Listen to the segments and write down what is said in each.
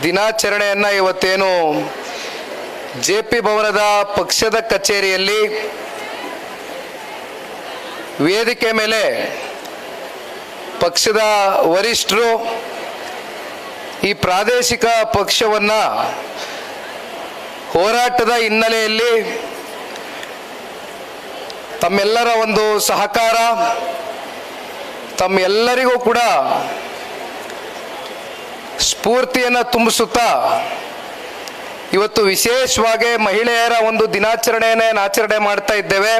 ದಿನಾಚರಣೆಯನ್ನು ಇವತ್ತೇನು JP ಭವನದ ಪಕ್ಷದ ಕಚೇರಿಯಲ್ಲಿ ವೇದಿಕೆ ಮೇಲೆ ಪಕ್ಷದ ವರಿಷ್ಠರು ಈ ಪ್ರಾದೇಶಿಕ ಪಕ್ಷವನ್ನು ಹೋರಾಟದ ಹಿನ್ನೆಲೆಯಲ್ಲಿ ತಮ್ಮೆಲ್ಲರ ಒಂದು ಸಹಕಾರ, ತಮ್ಮೆಲ್ಲರಿಗೂ ಕೂಡ ಸ್ಫೂರ್ತಿಯನ್ನು ತುಂಬಿಸುತ್ತಾ ಇವತ್ತು ವಿಶೇಷವಾಗಿ ಮಹಿಳೆಯರ ಒಂದು ದಿನಾಚರಣೆಯನ್ನು ಆಚರಣೆ ಮಾಡ್ತಾ ಇದ್ದೇವೆ.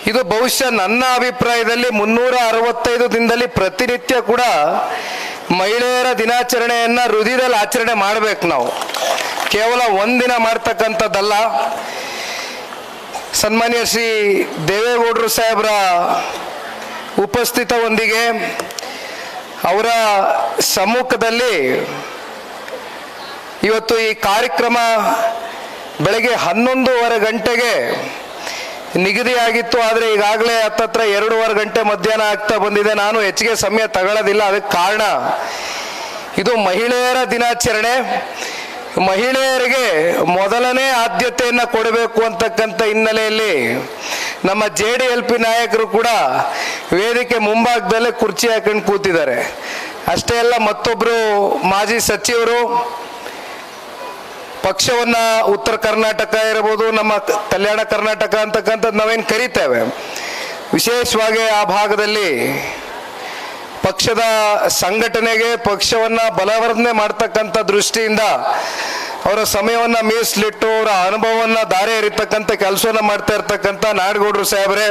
ಇದು ಬಹುಶಃ ನನ್ನ ಅಭಿಪ್ರಾಯದಲ್ಲಿ 365 ದಿನದಲ್ಲಿ ಪ್ರತಿನಿತ್ಯ ಕೂಡ ಮಹಿಳೆಯರ ದಿನಾಚರಣೆಯನ್ನು ಹೃದಯದಲ್ಲಿ ಆಚರಣೆ ಮಾಡಬೇಕು. ನಾವು ಕೇವಲ ಒಂದಿನ ಮಾಡ್ತಕ್ಕಂಥದ್ದಲ್ಲ. ಸನ್ಮಾನ್ಯ ಶ್ರೀ ದೇವೇಗೌಡರು ಸಾಹೇಬರ ಉಪಸ್ಥಿತದೊಂದಿಗೆ ಅವರ ಸಮ್ಮುಖದಲ್ಲಿ ಇವತ್ತು ಈ ಕಾರ್ಯಕ್ರಮ ಬೆಳಗ್ಗೆ 11:30 ಗಂಟೆಗೆ ನಿಗದಿಯಾಗಿತ್ತು. ಆದರೆ ಈಗಾಗಲೇ ಹತ್ತತ್ರ 2:15 ಗಂಟೆ ಮಧ್ಯಾಹ್ನ ಆಗ್ತಾ ಬಂದಿದೆ. ನಾನು ಹೆಚ್ಚಿಗೆ ಸಮಯ ತಗೊಳ್ಳೋದಿಲ್ಲ. ಅದಕ್ಕೆ ಕಾರಣ ಇದು ಮಹಿಳೆಯರ ದಿನಾಚರಣೆ. ಮಹಿಳೆಯರಿಗೆ ಮೊದಲನೇ ಆದ್ಯತೆಯನ್ನು ಕೊಡಬೇಕು ಅಂತಕ್ಕಂಥ ಹಿನ್ನೆಲೆಯಲ್ಲಿ ನಮ್ಮ JDLP ನಾಯಕರು ಕೂಡ ವೇದಿಕೆ ಮುಂಭಾಗದಲ್ಲೇ ಕುರ್ಚಿ ಹಾಕೊಂಡು ಕೂತಿದ್ದಾರೆ. ಅಷ್ಟೇ ಅಲ್ಲ, ಮತ್ತೊಬ್ಬರು ಮಾಜಿ ಸಚಿವರು ಪಕ್ಷವನ್ನು ಉತ್ತರ ಕರ್ನಾಟಕ ಇರಬಹುದು, ನಮ್ಮ ಕಲ್ಯಾಣ ಕರ್ನಾಟಕ ಅಂತಕ್ಕಂಥದ್ದು ನಾವೇನು ಕರಿತೇವೆ, ವಿಶೇಷವಾಗಿ ಆ ಭಾಗದಲ್ಲಿ ಪಕ್ಷದ ಸಂಘಟನೆಗೆ ಪಕ್ಷವನ್ನು ಬಲವರ್ಧನೆ ಮಾಡ್ತಕ್ಕಂಥ ದೃಷ್ಟಿಯಿಂದ ಅವರ ಸಮಯವನ್ನು ಮೀಸಲಿಟ್ಟು ಅವರ ಅನುಭವವನ್ನು ದಾರಿ ಎರಿತಕ್ಕಂಥ ಕೆಲಸವನ್ನು ಮಾಡ್ತಾ ಇರ್ತಕ್ಕಂಥ ನಾಡಗೌಡರು ಸಾಹೇಬ್ರೆ,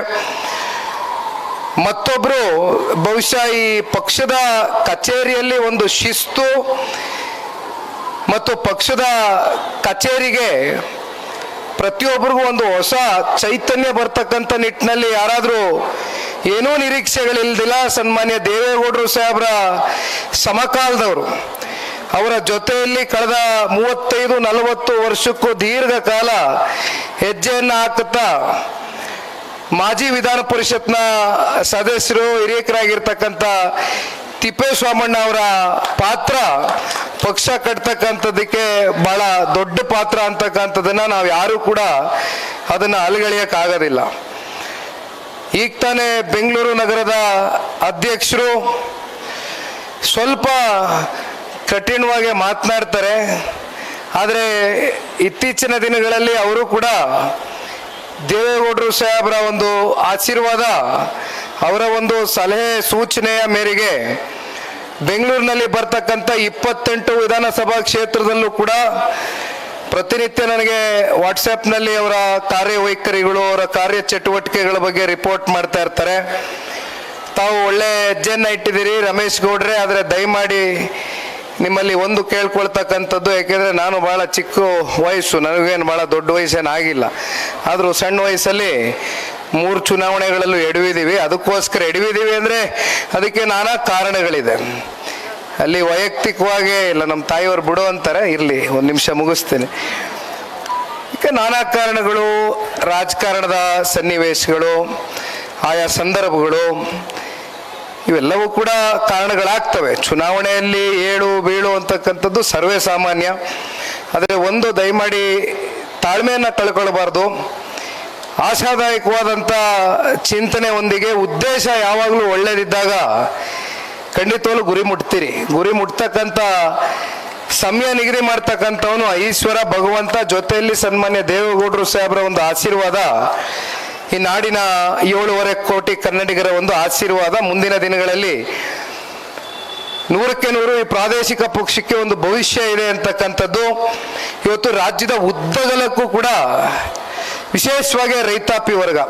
ಮತ್ತೊಬ್ಬರು ಬಹುಶಃ ಈ ಪಕ್ಷದ ಕಚೇರಿಯಲ್ಲಿ ಒಂದು ಶಿಸ್ತು ಮತ್ತು ಪಕ್ಷದ ಕಚೇರಿಗೆ ಪ್ರತಿಯೊಬ್ಬರಿಗೂ ಒಂದು ಹೊಸ ಚೈತನ್ಯ ಬರ್ತಕ್ಕಂಥ ನಿಟ್ಟಿನಲ್ಲಿ ಯಾರಾದರೂ ಏನೂ ನಿರೀಕ್ಷೆಗಳಿಲ್ದಿಲ್ಲ, ಸನ್ಮಾನ್ಯ ದೇವೇಗೌಡರು ಸಾಹೇಬ್ರ ಸಮಕಾಲದವರು ಅವರ ಜೊತೆಯಲ್ಲಿ ಕಳೆದ 35-40 ವರ್ಷಕ್ಕೂ ದೀರ್ಘಕಾಲ ಹೆಜ್ಜೆಯನ್ನು ಹಾಕುತ್ತಾ ಮಾಜಿ ವಿಧಾನ ಪರಿಷತ್ನ ಸದಸ್ಯರು ಹಿರಿಯಕರಾಗಿರ್ತಕ್ಕಂಥ ತಿಪ್ಪೇಸ್ವಾಮಣ್ಣ ಅವರ ಪಾತ್ರ ಪಕ್ಷ ಕಟ್ತಕ್ಕಂಥದ್ದಕ್ಕೆ ಬಹಳ ದೊಡ್ಡ ಪಾತ್ರ ಅಂತಕ್ಕಂಥದ್ದನ್ನು ನಾವು ಯಾರೂ ಕೂಡ ಅದನ್ನು ಅಲುಗಳೆಯೋಕ್ಕಾಗೋದಿಲ್ಲ. ಈಗ ತಾನೇ ಬೆಂಗಳೂರು ನಗರದ ಅಧ್ಯಕ್ಷರು ಸ್ವಲ್ಪ ಕಠಿಣವಾಗಿ ಮಾತನಾಡ್ತಾರೆ. ಆದರೆ ಇತ್ತೀಚಿನ ದಿನಗಳಲ್ಲಿ ಅವರು ಕೂಡ ದೇವೇಗೌಡರು ಸಾಹೇಬರ ಒಂದು ಆಶೀರ್ವಾದ, ಅವರ ಒಂದು ಸಲಹೆ ಸೂಚನೆಯ ಮೇರೆಗೆ ಬೆಂಗಳೂರಿನಲ್ಲಿ ಬರ್ತಕ್ಕಂಥ 28 ವಿಧಾನಸಭಾ ಕ್ಷೇತ್ರದಲ್ಲೂ ಕೂಡ ಪ್ರತಿನಿತ್ಯ ನನಗೆ ವಾಟ್ಸಪ್ನಲ್ಲಿ ಅವರ ಕಾರ್ಯವೈಖರಿಗಳು, ಅವರ ಕಾರ್ಯ ಚಟುವಟಿಕೆಗಳ ಬಗ್ಗೆ ರಿಪೋರ್ಟ್ ಮಾಡ್ತಾ ಇರ್ತಾರೆ. ತಾವು ಒಳ್ಳೆ ಹೆಜ್ಜೆಯನ್ನು ಇಟ್ಟಿದ್ದೀರಿ ರಮೇಶ್ ಗೌಡ್ರೆ, ಆದರೆ ದಯಮಾಡಿ ನಿಮ್ಮಲ್ಲಿ ಒಂದು ಕೇಳ್ಕೊಳ್ತಕ್ಕಂಥದ್ದು, ಯಾಕೆಂದರೆ ನಾನು ಭಾಳ ಚಿಕ್ಕ ವಯಸ್ಸು, ನನಗೇನು ಭಾಳ ದೊಡ್ಡ ವಯಸ್ಸೇನಾಗಿಲ್ಲ, ಆದರೂ ಸಣ್ಣ ವಯಸ್ಸಲ್ಲಿ 3 ಚುನಾವಣೆಗಳಲ್ಲೂ ಎಡವಿದ್ದೀವಿ. ಅದಕ್ಕೋಸ್ಕರ ಎಡವಿದ್ದೀವಿ ಅಂದರೆ ಅದಕ್ಕೆ ನಾನಾ ಕಾರಣಗಳಿದೆ. ಅಲ್ಲಿ ವೈಯಕ್ತಿಕವಾಗಿ ಇಲ್ಲ, ನಮ್ಮ ತಾಯಿಯವರು ಬಿಡು ಅಂತಾರೆ, ಇರಲಿ ಒಂದು ನಿಮಿಷ ಮುಗಿಸ್ತೀನಿ. ಈಗ ನಾನಾ ಕಾರಣಗಳು, ರಾಜಕಾರಣದ ಸನ್ನಿವೇಶಗಳು, ಆಯಾ ಸಂದರ್ಭಗಳು, ಇವೆಲ್ಲವೂ ಕೂಡ ಕಾರಣಗಳಾಗ್ತವೆ. ಚುನಾವಣೆಯಲ್ಲಿ ಏಳು ಬೀಳು ಅಂತಕ್ಕಂಥದ್ದು ಸರ್ವೇ ಸಾಮಾನ್ಯ. ಆದರೆ ಒಂದು ದಯಮಾಡಿ ತಾಳ್ಮೆಯನ್ನು ಕಳ್ಕೊಳ್ಬಾರ್ದು. ಆಶಾದಾಯಕವಾದಂಥ ಚಿಂತನೆ ಒಂದಿಗೆ ಉದ್ದೇಶ ಯಾವಾಗಲೂ ಒಳ್ಳೆಯದಿದ್ದಾಗ ಖಂಡಿತವಾಗ್ಲೂ ಗುರಿ ಮುಟ್ತೀರಿ. ಗುರಿ ಮುಟ್ತಕ್ಕಂಥ ಸಮಯ ನಿಗದಿ ಮಾಡ್ತಕ್ಕಂಥವನು ಈಶ್ವರ ಭಗವಂತ, ಜೊತೆಯಲ್ಲಿ ಸನ್ಮಾನ್ಯ ದೇವೇಗೌಡರು ಸಾಹೇಬರ ಒಂದು ಆಶೀರ್ವಾದ, ಈ ನಾಡಿನ 7.5 ಕೋಟಿ ಕನ್ನಡಿಗರ ಒಂದು ಆಶೀರ್ವಾದ ಮುಂದಿನ ದಿನಗಳಲ್ಲಿ 100ಕ್ಕೆ 100 ಈ ಪ್ರಾದೇಶಿಕ ಪಕ್ಷಕ್ಕೆ ಒಂದು ಭವಿಷ್ಯ ಇದೆ ಅಂತಕ್ಕಂಥದ್ದು ಇವತ್ತು ರಾಜ್ಯದ ಉದ್ದಗಲಕ್ಕೂ ಕೂಡ, ವಿಶೇಷವಾಗಿ ರೈತಾಪಿ ವರ್ಗ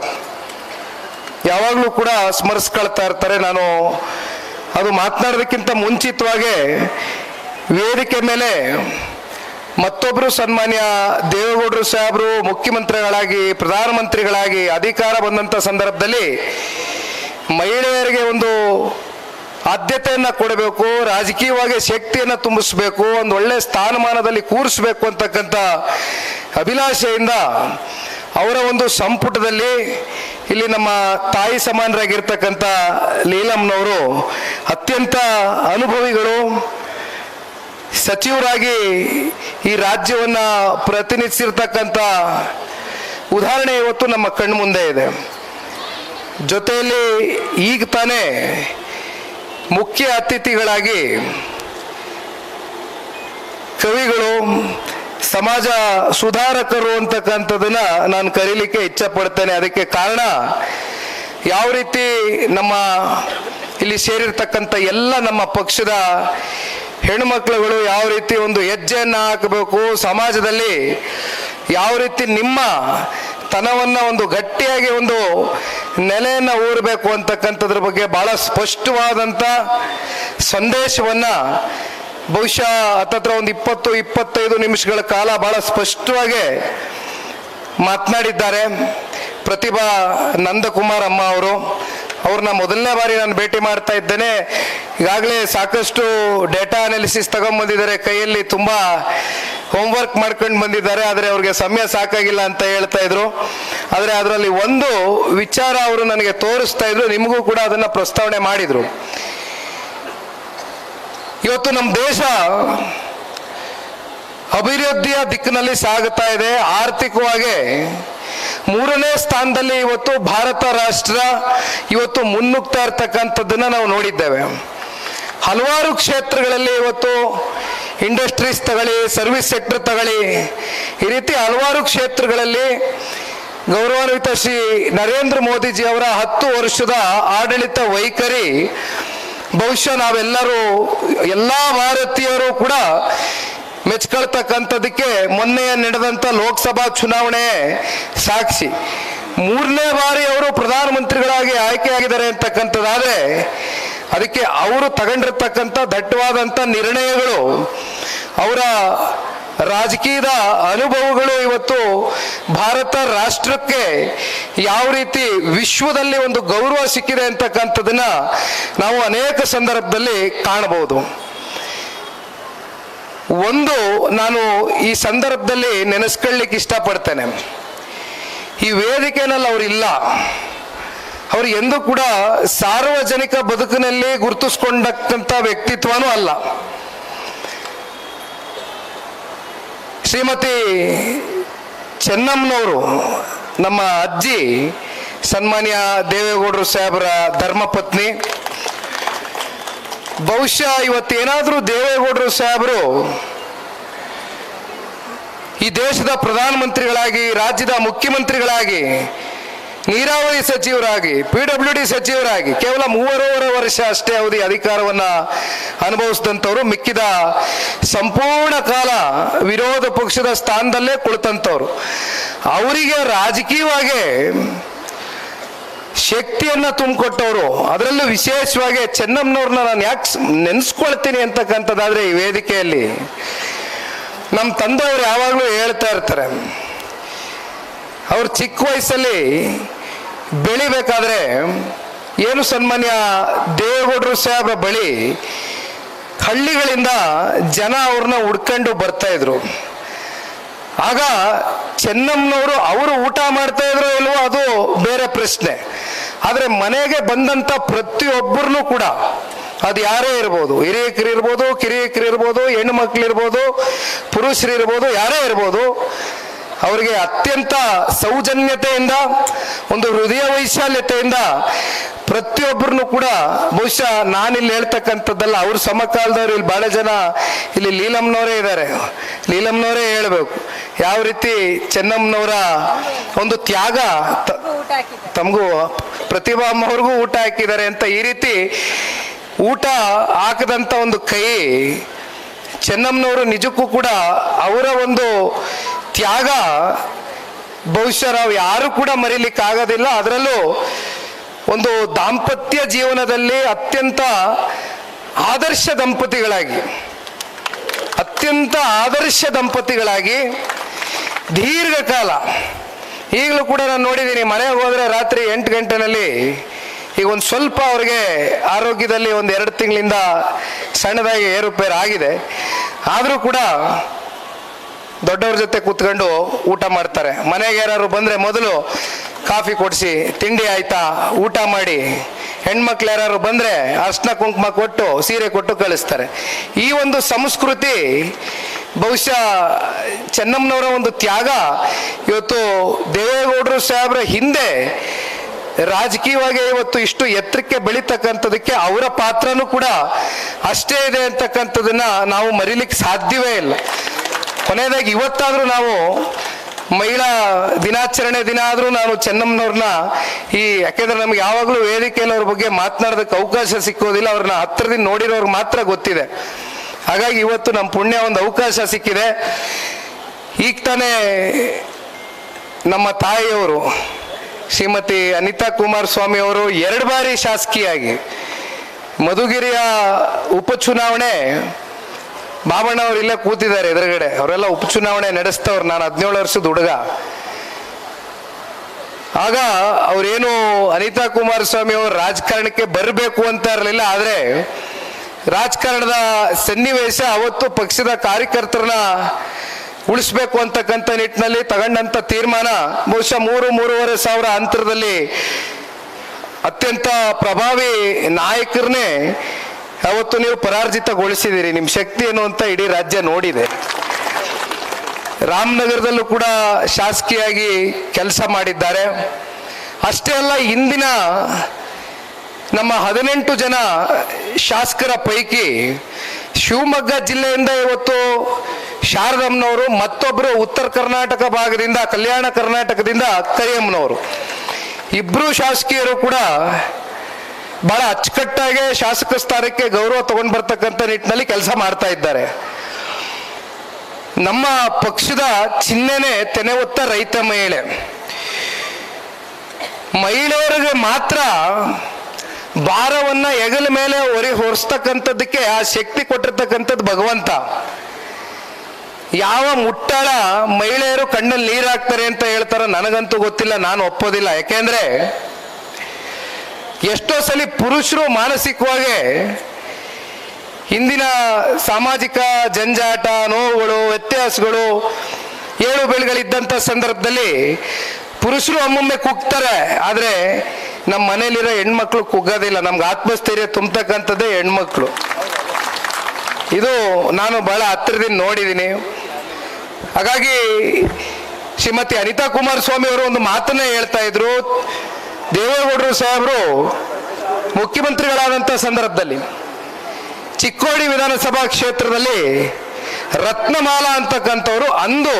ಯಾವಾಗಲೂ ಕೂಡ ಸ್ಮರಿಸ್ಕೊಳ್ತಾ ಇರ್ತಾರೆ. ನಾನು ಅದು ಮಾತನಾಡೋದಕ್ಕಿಂತ ಮುಂಚಿತವಾಗಿ ವೇದಿಕೆ ಮೇಲೆ ಮತ್ತೊಬ್ಬರು ಸನ್ಮಾನ್ಯ ದೇವೇಗೌಡರು ಸಾಹೇಬರು ಮುಖ್ಯಮಂತ್ರಿಗಳಾಗಿ, ಪ್ರಧಾನಮಂತ್ರಿಗಳಾಗಿ ಅಧಿಕಾರ ಬಂದಂಥ ಸಂದರ್ಭದಲ್ಲಿ ಮಹಿಳೆಯರಿಗೆ ಒಂದು ಆದ್ಯತೆಯನ್ನು ಕೊಡಬೇಕು, ರಾಜಕೀಯವಾಗಿ ಶಕ್ತಿಯನ್ನು ತುಂಬಿಸಬೇಕು, ಒಂದು ಒಳ್ಳೆ ಸ್ಥಾನಮಾನದಲ್ಲಿ ಕೂರಿಸಬೇಕು ಅಂತಕ್ಕಂಥ ಅಭಿಲಾಷೆಯಿಂದ ಅವರ ಒಂದು ಸಂಪುಟದಲ್ಲಿ ಇಲ್ಲಿ ನಮ್ಮ ತಾಯಿ ಸಮಾನರಾಗಿರ್ತಕ್ಕಂಥ ಲೀಲಮ್ನವರು ಅತ್ಯಂತ ಅನುಭವಿಗಳು, ಸಚಿವರಾಗಿ ಈ ರಾಜ್ಯವನ್ನು ಪ್ರತಿನಿಧಿಸಿರ್ತಕ್ಕಂಥ ಉದಾಹರಣೆ ಇವತ್ತು ನಮ್ಮ ಕಣ್ಣು ಮುಂದೆ ಇದೆ. ಜೊತೆಯಲ್ಲಿ ಈಗ ತಾನೇ ಮುಖ್ಯ ಅತಿಥಿಗಳಾಗಿ ಕವಿಗಳು, ಸಮಾಜ ಸುಧಾರಕರು ಅಂತಕ್ಕಂಥದ್ದನ್ನ ನಾನು ಕರೀಲಿಕ್ಕೆ ಇಚ್ಛಪಡ್ತೇನೆ. ಅದಕ್ಕೆ ಕಾರಣ ಯಾವ ರೀತಿ ನಮ್ಮ ಇಲ್ಲಿ ಸೇರಿರ್ತಕ್ಕಂಥ ಎಲ್ಲ ನಮ್ಮ ಪಕ್ಷದ ಹೆಣ್ಣುಮಕ್ಕಳುಗಳು ಯಾವ ರೀತಿ ಒಂದು ಹೆಜ್ಜೆಯನ್ನು ಹಾಕಬೇಕು, ಸಮಾಜದಲ್ಲಿ ಯಾವ ರೀತಿ ನಿಮ್ಮ ತನವನ್ನು ಒಂದು ಗಟ್ಟಿಯಾಗಿ ಒಂದು ನೆಲೆಯನ್ನು ಊರಬೇಕು ಅಂತಕ್ಕಂಥದ್ರ ಬಗ್ಗೆ ಬಹಳ ಸ್ಪಷ್ಟವಾದಂಥ ಸಂದೇಶವನ್ನು ಬಹುಶಃ ಹತ್ತತ್ರ ಒಂದು 20-25 ನಿಮಿಷಗಳ ಕಾಲ ಬಹಳ ಸ್ಪಷ್ಟವಾಗಿ ಮಾತನಾಡಿದ್ದಾರೆ. ಪ್ರತಿಭಾ ನಂದಕುಮಾರ್ ಅಮ್ಮ ಅವರು, ಅವ್ರನ್ನ ಮೊದಲನೇ ಬಾರಿ ನಾನು ಭೇಟಿ ಮಾಡ್ತಾ ಇದ್ದೇನೆ. ಈಗಾಗಲೇ ಸಾಕಷ್ಟು ಡೇಟಾ ಅನಾಲಿಸಿಸ್ ತಗೊಂಡ್ಬಂದಿದ್ದಾರೆ, ಕೈಯಲ್ಲಿ ತುಂಬ ಹೋಮ್ವರ್ಕ್ ಮಾಡ್ಕೊಂಡು ಬಂದಿದ್ದಾರೆ. ಆದರೆ ಅವ್ರಿಗೆ ಸಮಯ ಸಾಕಾಗಿಲ್ಲ ಅಂತ ಹೇಳ್ತಾ ಇದ್ರು. ಆದರೆ ಅದರಲ್ಲಿ ಒಂದು ವಿಚಾರ ಅವರು ನನಗೆ ತೋರಿಸ್ತಾ ಇದ್ರು, ನಿಮಗೂ ಕೂಡ ಅದನ್ನು ಪ್ರಸ್ತಾವನೆ ಮಾಡಿದರು. ಇವತ್ತು ನಮ್ಮ ದೇಶ ಅಭಿವೃದ್ಧಿಯ ದಿಕ್ಕಿನಲ್ಲಿ ಸಾಗುತ್ತಾ ಇದೆ. ಆರ್ಥಿಕವಾಗಿ 3ನೇ ಸ್ಥಾನದಲ್ಲಿ ಇವತ್ತು ಭಾರತ ರಾಷ್ಟ್ರ ಇವತ್ತು ಮುನ್ನುಗ್ತಾ ಇರ್ತಕ್ಕಂಥದ್ದನ್ನು ನಾವು ನೋಡಿದ್ದೇವೆ. ಹಲವಾರು ಕ್ಷೇತ್ರಗಳಲ್ಲಿ ಇವತ್ತು ಇಂಡಸ್ಟ್ರೀಸ್ ತಗೊಳ್ಳಿ, ಸರ್ವಿಸ್ ಸೆಕ್ಟರ್ ತಗೊಳ್ಳಿ, ಈ ರೀತಿ ಹಲವಾರು ಕ್ಷೇತ್ರಗಳಲ್ಲಿ ಗೌರವಾನ್ವಿತ ಶ್ರೀ ನರೇಂದ್ರ ಮೋದಿಜಿ ಅವರ 10 ವರ್ಷದ ಆಡಳಿತ ವೈಖರಿ ಬಹುಶಃ ನಾವೆಲ್ಲರೂ, ಎಲ್ಲ ಭಾರತೀಯರು ಕೂಡ ಮೆಚ್ಕೊಳ್ತಕ್ಕಂಥದಕ್ಕೆ ಮೊನ್ನೆ ನಡೆದಂಥ ಲೋಕಸಭಾ ಚುನಾವಣೆ ಸಾಕ್ಷಿ. 3ನೇ ಬಾರಿ ಅವರು ಪ್ರಧಾನಮಂತ್ರಿಗಳಾಗಿ ಆಯ್ಕೆಯಾಗಿದ್ದಾರೆ ಅಂತಕ್ಕಂಥದ್ದಾದರೆ ಅದಕ್ಕೆ ಅವರು ತಗೊಂಡಿರ್ತಕ್ಕಂಥ ದಟ್ಟವಾದಂಥ ನಿರ್ಣಯಗಳು, ಅವರ ರಾಜಕೀಯದ ಅನುಭವಗಳು ಇವತ್ತು ಭಾರತ ರಾಷ್ಟ್ರಕ್ಕೆ ಯಾವ ರೀತಿ ವಿಶ್ವದಲ್ಲಿ ಒಂದು ಗೌರವ ಸಿಕ್ಕಿದೆ ಅಂತಕ್ಕಂಥದ್ದನ್ನ ನಾವು ಅನೇಕ ಸಂದರ್ಭದಲ್ಲಿ ಕಾಣಬಹುದು. ಒಂದು ನಾನು ಈ ಸಂದರ್ಭದಲ್ಲಿ ನೆನೆಸ್ಕೊಳ್ಳಿಕ್ಕೆ ಇಷ್ಟಪಡ್ತೇನೆ, ಈ ವೇದಿಕೆಯಲ್ಲಿ ಅವರಿಲ್ಲ, ಅವರು ಎಂದೂ ಕೂಡ ಸಾರ್ವಜನಿಕ ಬದುಕಿನಲ್ಲಿ ಗುರುತಿಸ್ಕೊಂಡಕ್ಕಂಥ ವ್ಯಕ್ತಿತ್ವನೂ ಅಲ್ಲ. ಶ್ರೀಮತಿ ಚೆನ್ನಮ್ಮನವರು, ನಮ್ಮ ಅಜ್ಜಿ, ಸನ್ಮಾನ್ಯ ದೇವೇಗೌಡರು ಸಾಹೇಬರ ಧರ್ಮಪತ್ನಿ. ಬಹುಶಃ ಇವತ್ತೇನಾದರೂ ದೇವೇಗೌಡರು ಸಾಹೇಬರು ಈ ದೇಶದ ಪ್ರಧಾನಮಂತ್ರಿಗಳಾಗಿ, ರಾಜ್ಯದ ಮುಖ್ಯಮಂತ್ರಿಗಳಾಗಿ, ನೀರಾವರಿ ಸಚಿವರಾಗಿ, PWD ಸಚಿವರಾಗಿ ಕೇವಲ 3.5 ವರ್ಷ ಅಷ್ಟೇ ಅವಧಿ ಅಧಿಕಾರವನ್ನು ಅನುಭವಿಸಿದಂಥವ್ರು, ಮಿಕ್ಕಿದ ಸಂಪೂರ್ಣ ಕಾಲ ವಿರೋಧ ಪಕ್ಷದ ಸ್ಥಾನದಲ್ಲೇ ಕುಳಿತಂಥವ್ರು. ಅವರಿಗೆ ರಾಜಕೀಯವಾಗಿ ಶಕ್ತಿಯನ್ನ ತುಂಬಿಕೊಟ್ಟವರು. ಅದರಲ್ಲೂ ವಿಶೇಷವಾಗಿ ಚೆನ್ನಮ್ಮನವ್ರನ್ನ ನಾನು ಯಾಕೆ ನೆನೆಸ್ಕೊಳ್ತೀನಿ ಅಂತಕ್ಕಂಥದ್ದಾದ್ರೆ, ಈ ವೇದಿಕೆಯಲ್ಲಿ ನಮ್ಮ ತಂದೆಯವರು ಯಾವಾಗಲೂ ಹೇಳ್ತಾ ಇರ್ತಾರೆ, ಅವ್ರು ಚಿಕ್ಕ ವಯಸ್ಸಲ್ಲಿ ಬೆಳಿಬೇಕಾದ್ರೆ ಏನು ಸನ್ಮಾನ್ಯ ದೇವೇಗೌಡರು ಸಾಹೇಬ್ರ ಬಳಿ ಹಳ್ಳಿಗಳಿಂದ ಜನ ಅವ್ರನ್ನ ಹುಡ್ಕೊಂಡು ಬರ್ತಾ ಇದ್ರು. ಆಗ ಚೆನ್ನಮ್ಮನವರು ಅವರು ಊಟ ಮಾಡ್ತಾ ಇದ್ರು ಇಲ್ವೋ ಅದು ಬೇರೆ ಪ್ರಶ್ನೆ, ಆದರೆ ಮನೆಗೆ ಬಂದಂಥ ಪ್ರತಿಯೊಬ್ಬರನ್ನು ಕೂಡ, ಅದು ಯಾರೇ ಇರ್ಬೋದು, ಹಿರಿಯಕರಿರ್ಬೋದು, ಕಿರಿಯಕರಿರ್ಬೋದು, ಹೆಣ್ಣು ಮಕ್ಕಳಿರ್ಬೋದು, ಪುರುಷರಿರ್ಬೋದು, ಯಾರೇ ಇರ್ಬೋದು, ಅವರಿಗೆ ಅತ್ಯಂತ ಸೌಜನ್ಯತೆಯಿಂದ, ಒಂದು ಹೃದಯ ವೈಶಾಲ್ಯತೆಯಿಂದ ಪ್ರತಿಯೊಬ್ಬರನ್ನು ಕೂಡ, ಬಹುಶಃ ನಾನಿಲ್ಲಿ ಹೇಳ್ತಕ್ಕಂಥದ್ದಲ್ಲ, ಅವ್ರ ಸಮಕಾಲದವ್ರು ಇಲ್ಲಿ ಬಹಳ ಜನ ಇಲ್ಲಿ ಲೀಲಮ್ಮನವರೇ ಇದ್ದಾರೆ, ಲೀಲಮ್ಮನವರೇ ಹೇಳಬೇಕು ಯಾವ ರೀತಿ ಚೆನ್ನಮ್ಮನವರ ಒಂದು ತ್ಯಾಗ, ತಮಗೂ ಪ್ರತಿಭಾ ಅಮ್ಮವ್ರಿಗೂ ಊಟ ಹಾಕಿದ್ದಾರೆ ಅಂತ. ಈ ರೀತಿ ಊಟ ಹಾಕದಂಥ ಒಂದು ಕೈ ಚೆನ್ನಮ್ಮನವರು ನಿಜಕ್ಕೂ ಕೂಡ ಅವರ ಒಂದು ತ್ಯಾಗ ಬಹುಶಃ ನಾವು ಯಾರು ಕೂಡ ಮರೀಲಿಕ್ಕೆ ಆಗೋದಿಲ್ಲ. ಅದರಲ್ಲೂ ಒಂದು ದಾಂಪತ್ಯ ಜೀವನದಲ್ಲಿ ಅತ್ಯಂತ ಆದರ್ಶ ದಂಪತಿಗಳಾಗಿ ದೀರ್ಘಕಾಲ, ಈಗಲೂ ಕೂಡ ನಾನು ನೋಡಿದ್ದೀನಿ, ಮನೆಗೆ ಹೋದರೆ ರಾತ್ರಿ 8 ಗಂಟೆನಲ್ಲಿ, ಈಗ ಒಂದು ಸ್ವಲ್ಪ ಅವ್ರಿಗೆ ಆರೋಗ್ಯದಲ್ಲಿ ಒಂದು 2 ತಿಂಗಳಿಂದ ಸಣ್ಣದಾಗಿ ಏರುಪೇರು ಆಗಿದೆ, ಆದರೂ ಕೂಡ ದೊಡ್ಡವ್ರ ಜೊತೆ ಕೂತ್ಕೊಂಡು ಊಟ ಮಾಡ್ತಾರೆ. ಮನೆಗೆ ಯಾರು ಬಂದರೆ ಮೊದಲು ಕಾಫಿ ಕೊಡಿಸಿ, ತಿಂಡಿ ಆಯ್ತಾ, ಊಟ ಮಾಡಿ, ಹೆಣ್ಮಕ್ಳು ಯಾರು ಬಂದರೆ ಅರ್ಶಿನ ಕುಂಕುಮ ಕೊಟ್ಟು ಸೀರೆ ಕೊಟ್ಟು ಕಳಿಸ್ತಾರೆ. ಈ ಒಂದು ಸಂಸ್ಕೃತಿ ಬಹುಶಃ ಚೆನ್ನಮ್ಮನವರ ಒಂದು ತ್ಯಾಗ ಇವತ್ತು ದೇವೇಗೌಡರು ಸಾಹೇಬ್ರ ಹಿಂದೆ ರಾಜಕೀಯವಾಗಿ ಇವತ್ತು ಇಷ್ಟು ಎತ್ತರಕ್ಕೆ ಬೆಳೀತಕ್ಕಂಥದಕ್ಕೆ ಅವರ ಪಾತ್ರನೂ ಕೂಡ ಅಷ್ಟೇ ಇದೆ ಅಂತಕ್ಕಂಥದನ್ನ ನಾವು ಮರಿಲಿಕ್ಕೆ ಸಾಧ್ಯವೇ ಇಲ್ಲ. ಕೊನೆಯದಾಗಿ ಇವತ್ತಾದರೂ ನಾವು ಮಹಿಳಾ ದಿನಾಚರಣೆ ದಿನ ಆದರೂ ನಾನು ಚೆನ್ನಮ್ಮನವ್ರನ್ನ ಯಾಕೆಂದ್ರೆ ನಮ್ಗೆ ಯಾವಾಗಲೂ ವೇದಿಕೆಯಲ್ಲಿ ಅವ್ರ ಬಗ್ಗೆ ಮಾತನಾಡೋದಕ್ಕೆ ಅವಕಾಶ ಸಿಕ್ಕೋದಿಲ್ಲ. ಅವ್ರನ್ನ ಹತ್ರದಿಂದ ನೋಡಿರೋರ್ಗೆ ಮಾತ್ರ ಗೊತ್ತಿದೆ. ಹಾಗಾಗಿ ಇವತ್ತು ನಮ್ಮ ಪುಣ್ಯ ಒಂದು ಅವಕಾಶ ಸಿಕ್ಕಿದೆ. ಈಗ ತಾನೇ ನಮ್ಮ ತಾಯಿಯವರು ಶ್ರೀಮತಿ ಅನಿತಾ ಕುಮಾರಸ್ವಾಮಿ ಅವರು 2 ಬಾರಿ ಶಾಸಕಿಯಾಗಿ ಮಧುಗಿರಿಯ ಉಪಚುನಾವಣೆ, ಬಾಬಣ್ಣವ್ರು ಇಲ್ಲೇ ಕೂತಿದ್ದಾರೆ ಎದುರುಗಡೆ, ಅವರೆಲ್ಲ ಉಪಚುನಾವಣೆ ನಡೆಸ್ತವ್ರು. ನಾನು 17 ವರ್ಷದ ಹುಡುಗ. ಆಗ ಅವ್ರೇನು ಅನಿತಾ ಕುಮಾರಸ್ವಾಮಿ ಅವರು ರಾಜಕಾರಣಕ್ಕೆ ಬರಬೇಕು ಅಂತ ಇರಲಿಲ್ಲ. ಆದರೆ ರಾಜಕಾರಣದ ಸನ್ನಿವೇಶ ಅವತ್ತು ಪಕ್ಷದ ಕಾರ್ಯಕರ್ತರನ್ನ ಉಳಿಸ್ಬೇಕು ಅಂತಕ್ಕಂಥ ನಿಟ್ಟಿನಲ್ಲಿ ತಗೊಂಡಂಥ ತೀರ್ಮಾನ ಬಹುಶಃ 3-3.5 ಸಾವಿರ ಅಂತರದಲ್ಲಿ ಅತ್ಯಂತ ಪ್ರಭಾವಿ ನಾಯಕರನ್ನೇ ಅವತ್ತು ನೀವು ಪರಾರ್ಜಿತಗೊಳಿಸಿದ್ದೀರಿ. ನಿಮ್ಮ ಶಕ್ತಿ ಏನು ಅಂತ ಇಡೀ ರಾಜ್ಯ ನೋಡಿದೆ. ರಾಮನಗರದಲ್ಲೂ ಕೂಡ ಶಾಸಕಿಯಾಗಿ ಕೆಲಸ ಮಾಡಿದ್ದಾರೆ. ಅಷ್ಟೇ ಅಲ್ಲ, ಇಂದಿನ ನಮ್ಮ 18 ಜನ ಶಾಸಕರ ಪೈಕಿ ಶಿವಮೊಗ್ಗ ಜಿಲ್ಲೆಯಿಂದ ಇವತ್ತು ಶಾರದಮ್ಮನವರು, ಮತ್ತೊಬ್ಬರು ಉತ್ತರ ಕರ್ನಾಟಕ ಭಾಗದಿಂದ, ಕಲ್ಯಾಣ ಕರ್ನಾಟಕದಿಂದ ಕರಿಯಮ್ಮನವರು, ಇಬ್ಬರು ಶಾಸಕಿಯರು ಕೂಡ ಬಹಳ ಅಚ್ಚುಕಟ್ಟಾಗಿ ಶಾಸಕ ಸ್ಥಾನಕ್ಕೆ ಗೌರವ ತಗೊಂಡು ಬರ್ತಕ್ಕಂಥ ನಿಟ್ಟಿನಲ್ಲಿ ಕೆಲಸ ಮಾಡ್ತಾ ಇದ್ದಾರೆ. ನಮ್ಮ ಪಕ್ಷದ ಚಿಹ್ನೆನೇ ತೆನೆ ಹೊತ್ತ ರೈತ ಮಹಿಳೆ. ಮಹಿಳೆಯರಿಗೆ ಮಾತ್ರ ಭಾರವನ್ನ ಹೆಗಲ ಮೇಲೆ ಹೊರಿಸ್ತಕ್ಕಂಥದ್ದಕ್ಕೆ ಆ ಶಕ್ತಿ ಕೊಟ್ಟಿರ್ತಕ್ಕಂಥದ್ದು ಭಗವಂತ. ಯಾವ ಮುಟ್ಟಾಳ ಮಹಿಳೆಯರು ಕಣ್ಣಲ್ಲಿ ನೀರು ಹಾಕ್ತಾರೆ ಅಂತ ಹೇಳ್ತಾರ ನನಗಂತೂ ಗೊತ್ತಿಲ್ಲ, ನಾನು ಒಪ್ಪೋದಿಲ್ಲ. ಯಾಕೆಂದ್ರೆ ಎಷ್ಟೋ ಸಲ ಪುರುಷರು ಮಾನಸಿಕವಾಗಿ ಇಂದಿನ ಸಾಮಾಜಿಕ ಜಂಜಾಟ, ನೋವುಗಳು, ವ್ಯತ್ಯಾಸಗಳು, ಏಳು ಬೀಳುಗಳಿದ್ದಂಥ ಸಂದರ್ಭದಲ್ಲಿ ಪುರುಷರು ಒಮ್ಮೊಮ್ಮೆ ಕುಗ್ತಾರೆ. ಆದರೆ ನಮ್ಮ ಮನೇಲಿರೋ ಹೆಣ್ಮಕ್ಳು ಕುಗ್ಗೋದಿಲ್ಲ. ನಮ್ಗೆ ಆತ್ಮಸ್ಥೈರ್ಯ ತುಂಬತಕ್ಕಂಥದ್ದೇ ಹೆಣ್ಮಕ್ಳು. ಇದು ನಾನು ಬಹಳ ಹತ್ತಿರದಿಂದ ನೋಡಿದ್ದೀನಿ. ಹಾಗಾಗಿ ಶ್ರೀಮತಿ ಅನಿತಾ ಕುಮಾರಸ್ವಾಮಿ ಅವರು ಒಂದು ಮಾತನ್ನ ಹೇಳ್ತಾ ಇದ್ರು. ದೇವೇಗೌಡರು ಸಾಹೇಬರು ಮುಖ್ಯಮಂತ್ರಿಗಳಾದಂಥ ಸಂದರ್ಭದಲ್ಲಿ ಚಿಕ್ಕೋಡಿ ವಿಧಾನಸಭಾ ಕ್ಷೇತ್ರದಲ್ಲಿ ರತ್ನಮಾಲಾ ಅಂತಕ್ಕಂಥವ್ರು ಅಂದು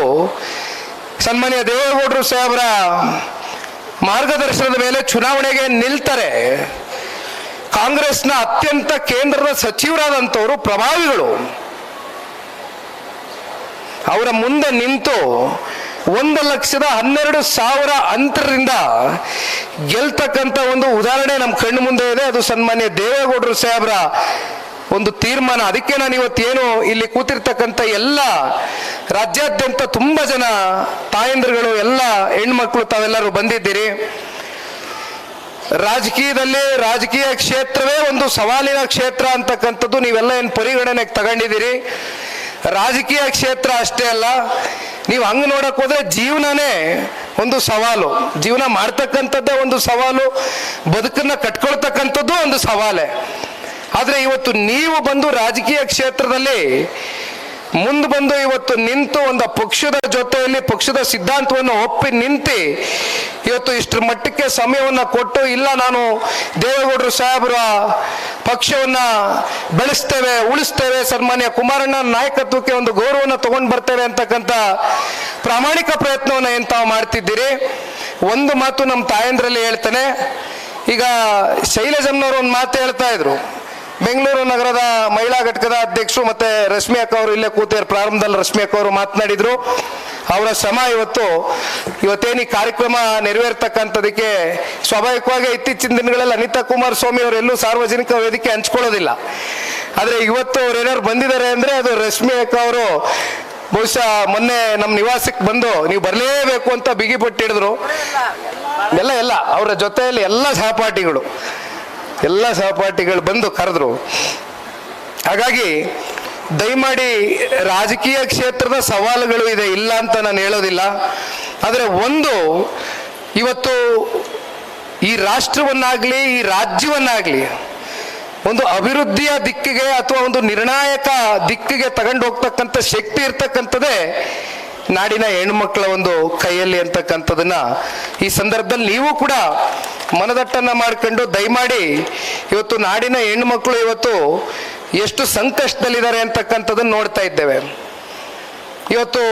ಸನ್ಮಾನ್ಯ ದೇವೇಗೌಡರು ಸಾಹೇಬರ ಮಾರ್ಗದರ್ಶನದ ಮೇಲೆ ಚುನಾವಣೆಗೆ ನಿಲ್ತಾರೆ. ಕಾಂಗ್ರೆಸ್ನ ಅತ್ಯಂತ ಕೇಂದ್ರದ ಸಚಿವರಾದಂಥವರು, ಪ್ರಭಾವಿಗಳು, ಅವರ ಮುಂದೆ ನಿಂತು 1,12,000 ಅಂತರದಿಂದ ಗೆಲ್ತಕ್ಕಂಥ ಒಂದು ಉದಾಹರಣೆ ನಮ್ಮ ಕಣ್ಣು ಮುಂದೆ ಇದೆ. ಅದು ಸನ್ಮಾನ್ಯ ದೇವೇಗೌಡರು ಸಾಹೇಬರ ಒಂದು ತೀರ್ಮಾನ. ಅದಕ್ಕೆ ನಾನು ಇವತ್ತೇನು ಇಲ್ಲಿ ಕೂತಿರ್ತಕ್ಕಂಥ ಎಲ್ಲ ರಾಜ್ಯಾದ್ಯಂತ ತುಂಬ ಜನ ತಾಯಂದಿರುಗಳು, ಎಲ್ಲ ಹೆಣ್ಮಕ್ಳು ತಾವೆಲ್ಲರೂ ಬಂದಿದ್ದೀರಿ. ರಾಜಕೀಯದಲ್ಲಿ ರಾಜಕೀಯ ಕ್ಷೇತ್ರವೇ ಒಂದು ಸವಾಲಿನ ಕ್ಷೇತ್ರ ಅಂತಕ್ಕಂಥದ್ದು ನೀವೆಲ್ಲ ಏನು ಪರಿಗಣನೆಗೆ ತಗೊಂಡಿದ್ದೀರಿ. ರಾಜಕೀಯ ಕ್ಷೇತ್ರ ಅಷ್ಟೇ ಅಲ್ಲ, ನೀವು ಹಂಗೆ ನೋಡಕ್ ಹೋದ್ರೆ ಜೀವನನೇ ಒಂದು ಸವಾಲು. ಜೀವನ ಮಾಡ್ತಕ್ಕಂಥದ್ದೇ ಒಂದು ಸವಾಲು, ಬದುಕನ್ನ ಕಟ್ಕೊಳ್ತಕ್ಕಂಥದ್ದು ಒಂದು ಸವಾಲೇ. ಆದರೆ ಇವತ್ತು ನೀವು ಬಂದು ರಾಜಕೀಯ ಕ್ಷೇತ್ರದಲ್ಲಿ ಮುಂದೆ ಬಂದು ಇವತ್ತು ನಿಂತು ಒಂದು ಪಕ್ಷದ ಜೊತೆಯಲ್ಲಿ ಪಕ್ಷದ ಸಿದ್ಧಾಂತವನ್ನು ಒಪ್ಪಿ ನಿಂತು ಇವತ್ತು ಇಷ್ಟರ ಮಟ್ಟಕ್ಕೆ ಸಮಯವನ್ನು ಕೊಟ್ಟು, ಇಲ್ಲ ನಾನು ದೇವೇಗೌಡರು ಸಾಹೇಬರ ಪಕ್ಷವನ್ನ ಬೆಳೆಸ್ತೇವೆ, ಉಳಿಸ್ತೇವೆ, ಸನ್ಮಾನ್ಯ ಕುಮಾರಣ್ಣ ನಾಯಕತ್ವಕ್ಕೆ ಒಂದು ಗೌರವವನ್ನು ತಗೊಂಡು ಬರ್ತೇವೆ ಅಂತಕ್ಕಂಥ ಪ್ರಾಮಾಣಿಕ ಪ್ರಯತ್ನವನ್ನು ಏನು ತಾವು ಮಾಡ್ತಿದ್ದೀರಿ. ಒಂದು ಮಾತು ನಮ್ಮ ತಾಯಂದ್ರಲ್ಲಿ ಹೇಳ್ತಾನೆ. ಈಗ ಶೈಲಜಮ್ಮನವರು ಒಂದು ಮಾತು ಹೇಳ್ತಾ ಇದ್ರು. ಬೆಂಗಳೂರು ನಗರದ ಮಹಿಳಾ ಘಟಕದ ಅಧ್ಯಕ್ಷರು ಮತ್ತೆ ರಶ್ಮಿ ಅಕ್ಕ ಅವರು ಇಲ್ಲೇ ಕೂತಿದ್ದಾರೆ. ಪ್ರಾರಂಭದಲ್ಲಿ ರಶ್ಮಿ ಅಕ್ಕ ಅವರು ಮಾತನಾಡಿದ್ರು. ಅವರ ಶ್ರಮ ಇವತ್ತೇನು ಈ ಕಾರ್ಯಕ್ರಮ ನೆರವೇರ್ತಕ್ಕಂಥದಕ್ಕೆ ಸ್ವಾಭಾವಿಕವಾಗಿ ಇತ್ತೀಚಿನ ದಿನಗಳಲ್ಲಿ ಅನಿತಾ ಕುಮಾರಸ್ವಾಮಿ ಅವರೆಲ್ಲೂ ಸಾರ್ವಜನಿಕ ವೇದಿಕೆ ಹಂಚ್ಕೊಳ್ಳೋದಿಲ್ಲ. ಆದರೆ ಇವತ್ತು ಅವ್ರು ಏನಾದ್ರು ಬಂದಿದ್ದಾರೆ ಅಂದರೆ ಅದು ರಶ್ಮಿ ಅಕ್ಕ ಅವರು ಬಹುಶಃ ಮೊನ್ನೆ ನಮ್ಮ ನಿವಾಸಕ್ಕೆ ಬಂದು ನೀವು ಬರಲೇಬೇಕು ಅಂತ ಬಿಗಿಪಟ್ಟಿಡಿದ್ರು. ಎಲ್ಲ ಅವರ ಜೊತೆಯಲ್ಲಿ ಎಲ್ಲ ಸಹಪಾಠಿಗಳು ಬಂದು ಕರೆದ್ರು. ಹಾಗಾಗಿ ದಯಮಾಡಿ ರಾಜಕೀಯ ಕ್ಷೇತ್ರದ ಸವಾಲುಗಳು ಇದೆ, ಇಲ್ಲ ಅಂತ ನಾನು ಹೇಳೋದಿಲ್ಲ. ಆದರೆ ಒಂದು, ಇವತ್ತು ಈ ರಾಷ್ಟ್ರವನ್ನಾಗಲಿ ಈ ರಾಜ್ಯವನ್ನಾಗಲಿ ಒಂದು ಅಭಿವೃದ್ಧಿಯ ದಿಕ್ಕಿಗೆ ಅಥವಾ ಒಂದು ನಿರ್ಣಾಯಕ ದಿಕ್ಕಿಗೆ ತಗೊಂಡು ಹೋಗ್ತಕ್ಕಂಥ ಶಕ್ತಿ ಇರ್ತಕ್ಕಂಥದ್ದೇ ನಾಡಿನ ಹೆಣ್ಮಕ್ಳ ಒಂದು ಕೈಯಲ್ಲಿ ಅಂತಕ್ಕಂಥದನ್ನ ಈ ಸಂದರ್ಭದಲ್ಲಿ ನೀವು ಕೂಡ ಮನದಟ್ಟನ್ನು ಮಾಡ್ಕೊಂಡು ದಯಮಾಡಿ ಇವತ್ತು ನಾಡಿನ ಹೆಣ್ಮಕ್ಳು ಇವತ್ತು ಎಷ್ಟು ಸಂಕಷ್ಟದಲ್ಲಿದ್ದಾರೆ ಅಂತಕ್ಕಂಥದ್ದನ್ನು ನೋಡ್ತಾ ಇದ್ದೇವೆ. ಇವತ್ತು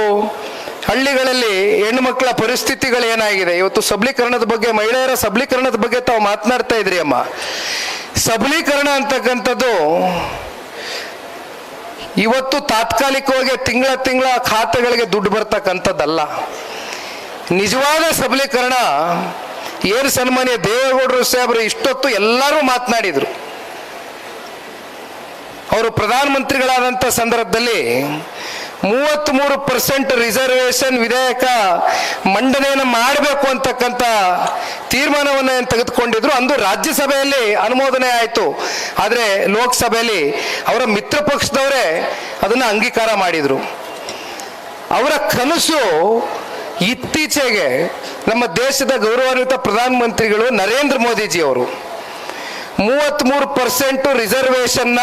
ಹಳ್ಳಿಗಳಲ್ಲಿ ಹೆಣ್ಣುಮಕ್ಕಳ ಪರಿಸ್ಥಿತಿಗಳು ಏನಾಗಿದೆ, ಇವತ್ತು ಸಬಲೀಕರಣದ ಬಗ್ಗೆ, ಮಹಿಳೆಯರ ಸಬಲೀಕರಣದ ಬಗ್ಗೆ ತಾವು ಮಾತನಾಡ್ತಾ ಇದ್ರಿ ಅಮ್ಮ. ಸಬಲೀಕರಣ ಅಂತಕ್ಕಂಥದ್ದು ಇವತ್ತು ತಾತ್ಕಾಲಿಕವಾಗಿ ತಿಂಗಳ ಖಾತೆಗಳಿಗೆ ದುಡ್ಡು ಬರ್ತಕ್ಕಂಥದ್ದಲ್ಲ. ನಿಜವಾದ ಸಬಲೀಕರಣ ಏನು ಸನ್ಮಾನ್ಯ ದೇವೇಗೌಡರು ಸಾಹೇಬರು ಇಷ್ಟೊತ್ತು ಎಲ್ಲರೂ ಮಾತನಾಡಿದರು. ಅವರು ಪ್ರಧಾನಮಂತ್ರಿಗಳಾದಂಥ ಸಂದರ್ಭದಲ್ಲಿ 33% ರಿಸರ್ವೇಶನ್ ವಿಧೇಯಕ ಮಂಡನೆಯನ್ನು ಮಾಡಬೇಕು ಅಂತಕ್ಕಂಥ ತೀರ್ಮಾನವನ್ನು ಏನು ತೆಗೆದುಕೊಂಡಿದ್ರು. ಅಂದು ರಾಜ್ಯಸಭೆಯಲ್ಲಿ ಅನುಮೋದನೆ ಆಯಿತು, ಆದರೆ ಲೋಕಸಭೆಯಲ್ಲಿ ಅವರ ಮಿತ್ರ ಪಕ್ಷದವರೇ ಅದನ್ನು ಅಂಗೀಕಾರ ಮಾಡಿದರು. ಅವರ ಕನಸು ಇತ್ತೀಚೆಗೆ ನಮ್ಮ ದೇಶದ ಗೌರವಾನ್ವಿತ ಪ್ರಧಾನಮಂತ್ರಿಗಳು ನರೇಂದ್ರ ಮೋದಿಜಿಯವರು 33% ರಿಸರ್ವೇಶನ್ನ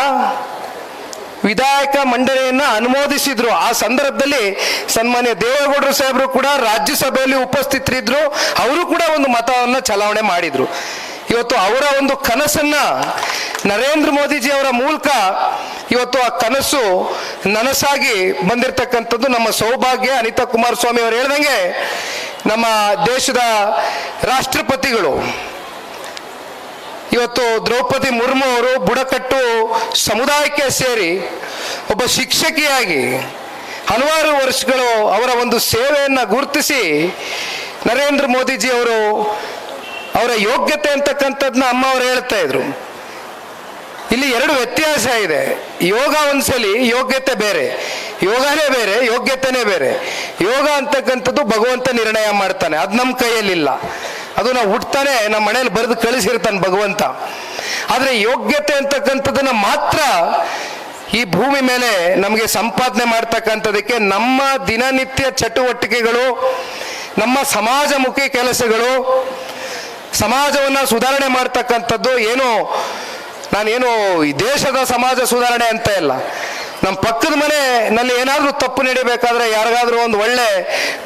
ವಿಧಾಯಕ ಮಂಡನೆಯನ್ನ ಅನುಮೋದಿಸಿದ್ರು. ಆ ಸಂದರ್ಭದಲ್ಲಿ ಸನ್ಮಾನ್ಯ ದೇವೇಗೌಡರು ಸಾಹೇಬರು ಕೂಡ ರಾಜ್ಯಸಭೆಯಲ್ಲಿ ಉಪಸ್ಥಿತರಿದ್ರು. ಅವರು ಕೂಡ ಒಂದು ಮತವನ್ನು ಚಲಾವಣೆ ಮಾಡಿದ್ರು. ಇವತ್ತು ಅವರ ಒಂದು ಕನಸನ್ನ ನರೇಂದ್ರ ಮೋದಿಜಿ ಅವರ ಮೂಲಕ ಇವತ್ತು ಆ ಕನಸು ನನಸಾಗಿ ಬಂದಿರತಕ್ಕಂಥದ್ದು ನಮ್ಮ ಸೌಭಾಗ್ಯ. ಅನಿತಾ ಕುಮಾರಸ್ವಾಮಿ ಅವರು ಹೇಳ್ದಂಗೆ ನಮ್ಮ ದೇಶದ ರಾಷ್ಟ್ರಪತಿಗಳು ಇವತ್ತು ದ್ರೌಪದಿ ಮುರ್ಮು ಅವರು ಬುಡಕಟ್ಟು ಸಮುದಾಯಕ್ಕೆ ಸೇರಿ ಒಬ್ಬ ಶಿಕ್ಷಕಿಯಾಗಿ ಹಲವಾರು ವರ್ಷಗಳು ಅವರ ಒಂದು ಸೇವೆಯನ್ನು ಗುರುತಿಸಿ ನರೇಂದ್ರ ಮೋದಿಜಿ ಅವರು ಅವರ ಯೋಗ್ಯತೆ ಅಂತಕ್ಕಂಥದ್ದನ್ನ ಅಮ್ಮ ಅವರು ಹೇಳ್ತಾ ಇದ್ರು. ಇಲ್ಲಿ ಎರಡು ವ್ಯತ್ಯಾಸ ಇದೆ. ಯೋಗ ಒಂದ್ಸಲಿ ಯೋಗ್ಯತೆ ಬೇರೆ, ಯೋಗನೇ ಬೇರೆ, ಯೋಗ್ಯತೆನೇ ಬೇರೆ. ಯೋಗ ಅಂತಕ್ಕಂಥದ್ದು ಭಗವಂತ ನಿರ್ಣಯ ಮಾಡ್ತಾನೆ, ಅದು ನಮ್ಮ ಕೈಯಲ್ಲಿಲ್ಲ. ಅದು ನಾವು ಹುಟ್ತಾನೆ ನಮ್ಮ ಮನೇಲಿ ಬರೆದು ಕಳಿಸಿರ್ತಾನೆ ಭಗವಂತ. ಆದರೆ ಯೋಗ್ಯತೆ ಅಂತಕ್ಕಂಥದ್ದನ್ನ ಮಾತ್ರ ಈ ಭೂಮಿ ಮೇಲೆ ನಮಗೆ ಸಂಪಾದನೆ ಮಾಡ್ತಕ್ಕಂಥದಕ್ಕೆ ನಮ್ಮ ದಿನನಿತ್ಯ ಚಟುವಟಿಕೆಗಳು, ನಮ್ಮ ಸಮಾಜಮುಖಿ ಕೆಲಸಗಳು, ಸಮಾಜವನ್ನು ಸುಧಾರಣೆ ಮಾಡ್ತಕ್ಕಂಥದ್ದು ನಾನೇನು ಈ ದೇಶದ ಸಮಾಜ ಸುಧಾರಣೆ ಅಂತ ಇಲ್ಲ. ನಮ್ಮ ಪಕ್ಕದ ಮನೆಯಲ್ಲಿ ಏನಾದರೂ ತಪ್ಪು ನಡಿಬೇಕಾದ್ರೆ ಯಾರಿಗಾದ್ರೂ ಒಂದು ಒಳ್ಳೆ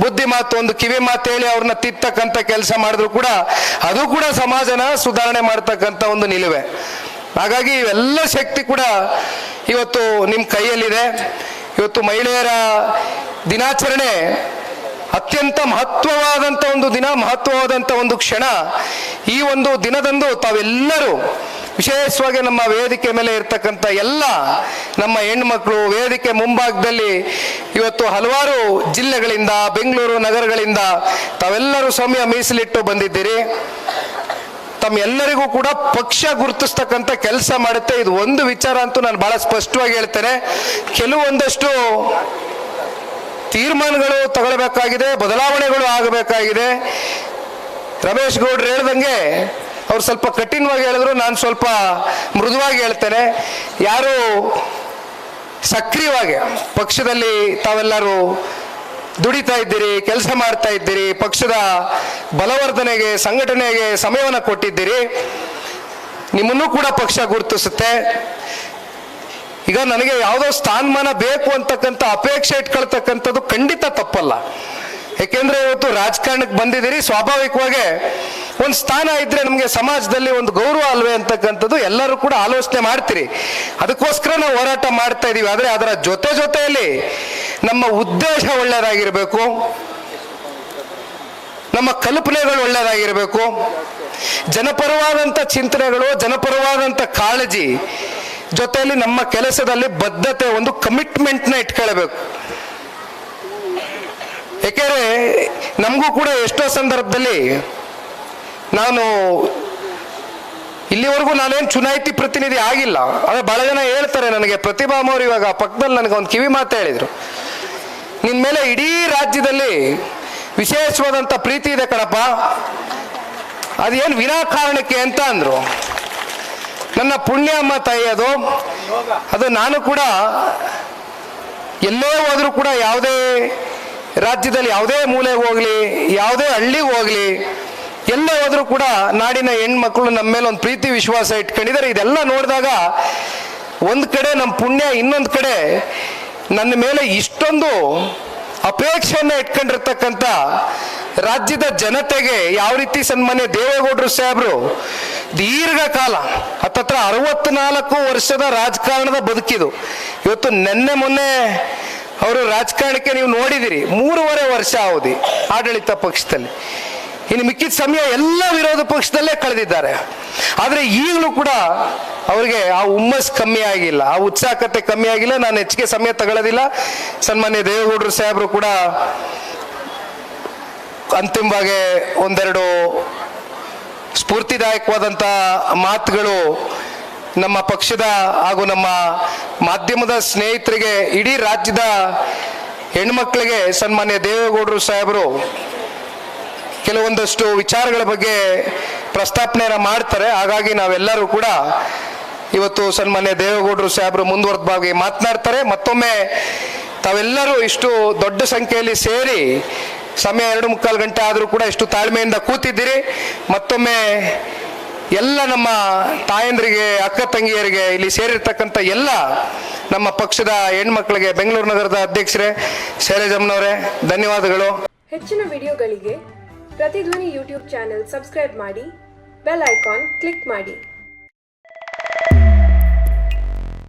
ಬುದ್ಧಿ ಮಾತು, ಒಂದು ಕಿವಿ ಮಾತು ಹೇಳಿ ಅವ್ರನ್ನ ತಿತ್ತಕ್ಕಂಥ ಕೆಲಸ ಮಾಡಿದ್ರು ಕೂಡ ಅದು ಕೂಡ ಸಮಾಜನ ಸುಧಾರಣೆ ಮಾಡ್ತಕ್ಕಂಥ ಒಂದು ನಿಲುವೆ. ಹಾಗಾಗಿ ಇವೆಲ್ಲ ಶಕ್ತಿ ಕೂಡ ಇವತ್ತು ನಿಮ್ಮ ಕೈಯಲ್ಲಿದೆ. ಇವತ್ತು ಮಹಿಳೆಯರ ದಿನಾಚರಣೆ ಅತ್ಯಂತ ಮಹತ್ವವಾದಂಥ ಒಂದು ದಿನ, ಮಹತ್ವವಾದಂಥ ಒಂದು ಕ್ಷಣ. ಈ ಒಂದು ದಿನದಂದು ತಾವೆಲ್ಲರೂ ವಿಶೇಷವಾಗಿ ನಮ್ಮ ವೇದಿಕೆ ಮೇಲೆ ಇರ್ತಕ್ಕಂಥ ಎಲ್ಲ ನಮ್ಮ ಹೆಣ್ಮಕ್ಳು ವೇದಿಕೆ ಮುಂಭಾಗದಲ್ಲಿ ಇವತ್ತು ಹಲವಾರು ಜಿಲ್ಲೆಗಳಿಂದ, ಬೆಂಗಳೂರು ನಗರಗಳಿಂದ ತಾವೆಲ್ಲರೂ ಸಮಯ ಮೀಸಲಿಟ್ಟು ಬಂದಿದ್ದೀರಿ. ತಮ್ಮೆಲ್ಲರಿಗೂ ಕೂಡ ಪಕ್ಷ ಗುರುತಿಸ್ತಕ್ಕಂಥ ಕೆಲಸ ಮಾಡುತ್ತೆ. ಇದು ಒಂದು ವಿಚಾರ ಅಂತೂ ನಾನು ಬಹಳ ಸ್ಪಷ್ಟವಾಗಿ ಹೇಳ್ತೇನೆ. ಕೆಲವೊಂದಷ್ಟು ತೀರ್ಮಾನಗಳು ತಗೊಳ್ಬೇಕಾಗಿದೆ, ಬದಲಾವಣೆಗಳು ಆಗಬೇಕಾಗಿದೆ. ರಮೇಶ್ ಗೌಡ್ರು ಹೇಳ್ದಂಗೆ ಅವ್ರು ಸ್ವಲ್ಪ ಕಠಿಣವಾಗಿ ಹೇಳಿದ್ರು, ನಾನು ಸ್ವಲ್ಪ ಮೃದುವಾಗಿ ಹೇಳ್ತೇನೆ. ಯಾರು ಸಕ್ರಿಯವಾಗಿ ಪಕ್ಷದಲ್ಲಿ ತಾವೆಲ್ಲರೂ ದುಡಿತಾ ಇದ್ದೀರಿ, ಕೆಲಸ ಮಾಡ್ತಾ ಇದ್ದೀರಿ, ಪಕ್ಷದ ಬಲವರ್ಧನೆಗೆ, ಸಂಘಟನೆಗೆ ಸಮಯವನ್ನು ಕೊಟ್ಟಿದ್ದೀರಿ, ನಿಮ್ಮನ್ನೂ ಕೂಡ ಪಕ್ಷ ಗುರುತಿಸುತ್ತೆ. ಈಗ ನನಗೆ ಯಾವುದೋ ಸ್ಥಾನಮಾನ ಬೇಕು ಅಂತಕ್ಕಂಥ ಅಪೇಕ್ಷೆ ಇಟ್ಕೊಳ್ತಕ್ಕಂಥದ್ದು ಖಂಡಿತ ತಪ್ಪಲ್ಲ. ಯಾಕೆಂದ್ರೆ ಇವತ್ತು ರಾಜಕಾರಣಕ್ಕೆ ಬಂದಿದ್ದೀರಿ, ಸ್ವಾಭಾವಿಕವಾಗಿ ಒಂದು ಸ್ಥಾನ ಇದ್ರೆ ನಮಗೆ ಸಮಾಜದಲ್ಲಿ ಒಂದು ಗೌರವ ಅಲ್ವೇ ಅಂತಕ್ಕಂಥದ್ದು ಎಲ್ಲರೂ ಕೂಡ ಆಲೋಚನೆ ಮಾಡ್ತೀರಿ. ಅದಕ್ಕೋಸ್ಕರ ನಾವು ಹೋರಾಟ ಮಾಡ್ತಾ ಇದೀವಿ. ಆದರೆ ಅದರ ಜೊತೆಯಲ್ಲಿ ನಮ್ಮ ಉದ್ದೇಶ ಒಳ್ಳೆಯದಾಗಿರಬೇಕು, ನಮ್ಮ ಕಲ್ಪನೆಗಳು ಒಳ್ಳೆಯದಾಗಿರಬೇಕು, ಜನಪರವಾದಂಥ ಚಿಂತನೆಗಳು, ಜನಪರವಾದಂಥ ಕಾಳಜಿ, ಜೊತೆಯಲ್ಲಿ ನಮ್ಮ ಕೆಲಸದಲ್ಲಿ ಬದ್ಧತೆ, ಒಂದು ಕಮಿಟ್ಮೆಂಟ್ನ ಇಟ್ಕೊಳ್ಬೇಕು. ಯಾಕೆಂದ್ರೆ ನಮಗೂ ಕೂಡ ಎಷ್ಟೋ ಸಂದರ್ಭದಲ್ಲಿ ನಾನು ಇಲ್ಲಿವರೆಗೂ ನಾನೇನು ಚುನಾಯಿತಿ ಪ್ರತಿನಿಧಿ ಆಗಿಲ್ಲ. ಆದರೆ ಬಹಳ ಜನ ಹೇಳ್ತಾರೆ ನನಗೆ, ಪ್ರತಿಭಾ ಅವರು ಇವಾಗ ಪಕ್ಕದಲ್ಲಿ ನನಗೆ ಒಂದು ಕಿವಿ ಮಾತು ಹೇಳಿದರು, ನಿನ್ನ ಮೇಲೆ ಇಡೀ ರಾಜ್ಯದಲ್ಲಿ ವಿಶೇಷವಾದಂಥ ಪ್ರೀತಿ ಇದೆ ಕಣಪ್ಪ, ಅದೇನು ವಿನಾಕಾರಣಕ್ಕೆ ಅಂತ ಅಂದರು. ನನ್ನ ಪುಣ್ಯ ಅಮ್ಮ ತಾಯಿ ಅದು ನಾನು ಕೂಡ ಎಲ್ಲೇ ಹೋದರೂ ಕೂಡ ಯಾವುದೇ ರಾಜ್ಯದಲ್ಲಿ ಯಾವುದೇ ಮೂಲೆಗೆ ಹೋಗಲಿ, ಯಾವುದೇ ಹಳ್ಳಿಗೆ ಹೋಗಲಿ, ಎಲ್ಲೇ ಹೋದರೂ ಕೂಡ ನಾಡಿನ ಹೆಣ್ಮಕ್ಳು ನಮ್ಮ ಮೇಲೆ ಒಂದು ಪ್ರೀತಿ ವಿಶ್ವಾಸ ಇಟ್ಕೊಂಡಿದ್ದಾರೆ. ಇದೆಲ್ಲ ನೋಡಿದಾಗ ಒಂದು ಕಡೆ ನಮ್ಮ ಪುಣ್ಯ, ಇನ್ನೊಂದು ಕಡೆ ನನ್ನ ಮೇಲೆ ಇಷ್ಟೊಂದು ಅಪೇಕ್ಷೆಯನ್ನು ಇಟ್ಕೊಂಡಿರ್ತಕ್ಕಂಥ ರಾಜ್ಯದ ಜನತೆಗೆ ಯಾವ ರೀತಿ ಸನ್ಮಾನ್ಯ ದೇವೇಗೌಡರು ಸಾಹೇಬರು ದೀರ್ಘಕಾಲ ಹತ್ತತ್ರ 64 ವರ್ಷದ ರಾಜಕಾರಣದ ಬದುಕಿದು. ಇವತ್ತು ನೆನ್ನೆ ಮೊನ್ನೆ ಅವರು ರಾಜಕಾರಣಕ್ಕೆ ನೀವು ನೋಡಿದಿರಿ, 3.5 ವರ್ಷ ಅವಧಿ ಆಡಳಿತ ಪಕ್ಷದಲ್ಲಿ. ಇನ್ನು ಮಿಕ್ಕಿದ ಸಮಯ ಎಲ್ಲ ವಿರೋಧ ಪಕ್ಷದಲ್ಲೇ ಕಳೆದಿದ್ದಾರೆ. ಆದರೆ ಈಗಲೂ ಕೂಡ ಅವರಿಗೆ ಆ ಹುಮ್ಮಸ್ ಕಮ್ಮಿ ಆಗಿಲ್ಲ, ಆ ಉತ್ಸಾಹಕತೆ ಕಮ್ಮಿ ಆಗಿಲ್ಲ. ನಾನು ಹೆಚ್ಚಿಗೆ ಸಮಯ ತಗೊಳ್ಳೋದಿಲ್ಲ. ಸನ್ಮಾನ್ಯ ದೇವೇಗೌಡರು ಸಾಹೇಬರು ಕೂಡ ಅಂತಿಮವಾಗಿ ಒಂದೆರಡು ಸ್ಫೂರ್ತಿದಾಯಕವಾದಂಥ ಮಾತುಗಳು ನಮ್ಮ ಪಕ್ಷದ ಹಾಗೂ ನಮ್ಮ ಮಾಧ್ಯಮದ ಸ್ನೇಹಿತರಿಗೆ, ಇಡೀ ರಾಜ್ಯದ ಹೆಣ್ಮಕ್ಳಿಗೆ ಸನ್ಮಾನ್ಯ ದೇವೇಗೌಡರು ಸಾಹೇಬರು ಕೆಲವೊಂದಷ್ಟು ವಿಚಾರಗಳ ಬಗ್ಗೆ ಪ್ರಸ್ತಾಪನೆಯನ್ನು ಮಾಡ್ತಾರೆ. ಹಾಗಾಗಿ ನಾವೆಲ್ಲರೂ ಕೂಡ ಇವತ್ತು ಸನ್ಮಾನ್ಯ ದೇವೇಗೌಡರು ಸಾಹೇಬರು ಮುಂದುವರೆದವಾಗಿ ಮಾತನಾಡ್ತಾರೆ. ಮತ್ತೊಮ್ಮೆ ತಾವೆಲ್ಲರೂ ಇಷ್ಟು ದೊಡ್ಡ ಸಂಖ್ಯೆಯಲ್ಲಿ ಸೇರಿ ಸಮಯ 2.25 ಗಂಟೆ ಆದರೂ ಕೂಡ ಇಷ್ಟು ತಾಳ್ಮೆಯಿಂದ ಕೂತಿದ್ದೀರಿ. ಮತ್ತೊಮ್ಮೆ ಎಲ್ಲ ನಮ್ಮ ತಾಯಂದ್ರಿಗೆ, ಅಕ್ಕ ತಂಗಿಯರಿಗೆ, ಇಲ್ಲಿ ಸೇರಿರ್ತಕ್ಕಂಥ ಎಲ್ಲ ನಮ್ಮ ಪಕ್ಷದ ಹೆಣ್ಮಕ್ಳಿಗೆ, ಬೆಂಗಳೂರು ನಗರದ ಅಧ್ಯಕ್ಷರೇ ಶೈಲಜಮ್ಮನವರೇ ಧನ್ಯವಾದಗಳು. ಹೆಚ್ಚಿನ ವಿಡಿಯೋಗಳಿಗೆ ಪ್ರತಿಧ್ವನಿ ಯೂಟ್ಯೂಬ್ ಚಾನೆಲ್ ಸಬ್ಸ್ಕ್ರೈಬ್ ಮಾಡಿ, ಬೆಲ್ ಐಕಾನ್ ಕ್ಲಿಕ್ ಮಾಡಿ.